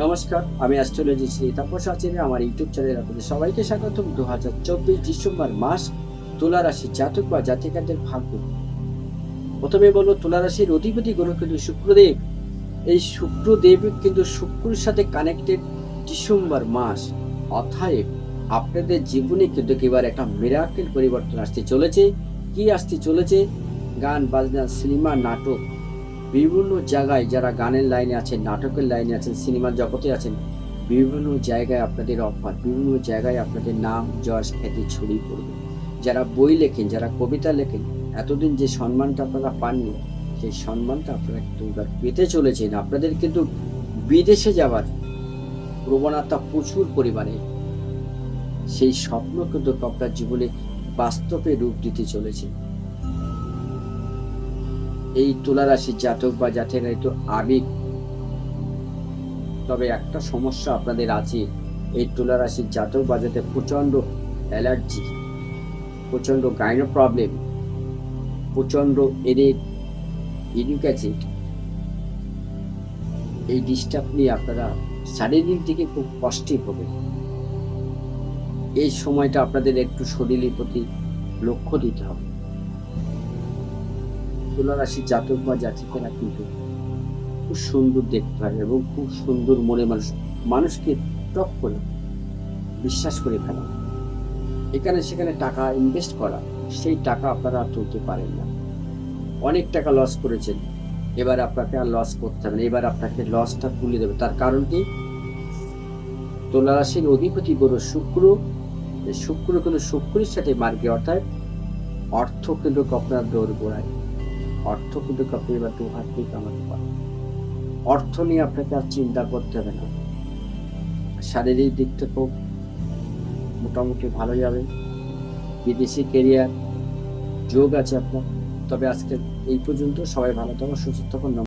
নমস্কার, আমি অ্যাস্ট্রোলজি শ্রী তাপস আচার্য। আমার ইউটিউব চ্যানেলে আপনাদের সবাইকে স্বাগতম। 2024 ডিসেম্বর মাস তুলা রাশির জাতক বা জাতিকাদের ভাগ্য। প্রথমে বলবো, তুলা রাশির অধিপতি গ্রহ কিন্তু শুক্রদেব। এই শুক্রদেব কিন্তু শুক্রের সাথে কানেক্টেড ডিসেম্বর মাস। অতএব আপনাদের জীবনে কিন্তু এবার একটা মিরাকেল পরিবর্তন আসতে চলেছে। কি আসতে চলেছে? গান বাজনা, সিনেমা, নাটক, বিভিন্ন জায়গায় যারা গানের লাইনে আছেন, নাটকের লাইনে আছেন, সিনেমার জগতে আছেন, বিভিন্ন জায়গায় আপনাদের অফার, বিভিন্ন জায়গায় আপনাদের নাম যশ খ্যাতি ছড়িয়ে পড়বে। যারা বই লেখেন, যারা কবিতা লেখেন, এতদিন যে সম্মানটা আপনারা পাননি, সেই সম্মানটা আপনারা কিন্তু এবার পেতে চলেছেন। আপনাদের কিন্তু বিদেশে যাওয়ার প্রবণতা প্রচুর পরিমাণে, সেই স্বপ্ন কিন্তু আপনার জীবনে বাস্তবে রূপ দিতে চলেছে। এই তুলা রাশির জাতক বা জাতিকারা একটু আবেগ, তবে একটা সমস্যা আপনাদের আছে। এই তুলা রাশির জাতক বাজাতে প্রচন্ড অ্যালার্জি, প্রচন্ড গাইনো প্রবলেম, প্রচন্ড এদের ইউরিক অ্যাসিড, এই ডিস্টার্ব নিয়ে আপনারা শারীরিক দিকে খুব কষ্টে হবে। এই সময়টা আপনাদের একটু শরীরের প্রতি লক্ষ্য দিতে হবে। তুলা রাশির জাতক বা জাতিকারা কিন্তু খুব সুন্দর দেখতে হয় এবং খুব সুন্দর মনে মানুষকে টপ করে বিশ্বাস করে ফেলা, এখানে সেখানে টাকা ইনভেস্ট করা, সেই টাকা আপনারা আর তুলতে পারেন না। অনেক টাকা লস করেছেন, এবার আপনাকে আর লস করতে হবে না, এবার আপনাকে লসটা তুলে দেবে। তার কারণ কি? তুলা রাশির অধিপতি গ্রহ শুক্র। শুক্র কিন্তু শুক্রের সাথে মার্গে, অর্থাৎ অর্থ কিন্তু আপনার দৌড় গোড়ায়, অর্থ কিন্তু আপনি এবার দু হাত দিয়ে কামাতে পারেন। অর্থ নিয়ে আপনাকে আর চিন্তা করতে হবে না। শারীরিক দিক থেকেও মোটামুটি ভালো যাবে। বিদেশি কেরিয়ার যোগ আছে আপনার। তবে আজকে এই পর্যন্ত। সবাই ভালো থাকুন, সুস্থ থাকুন।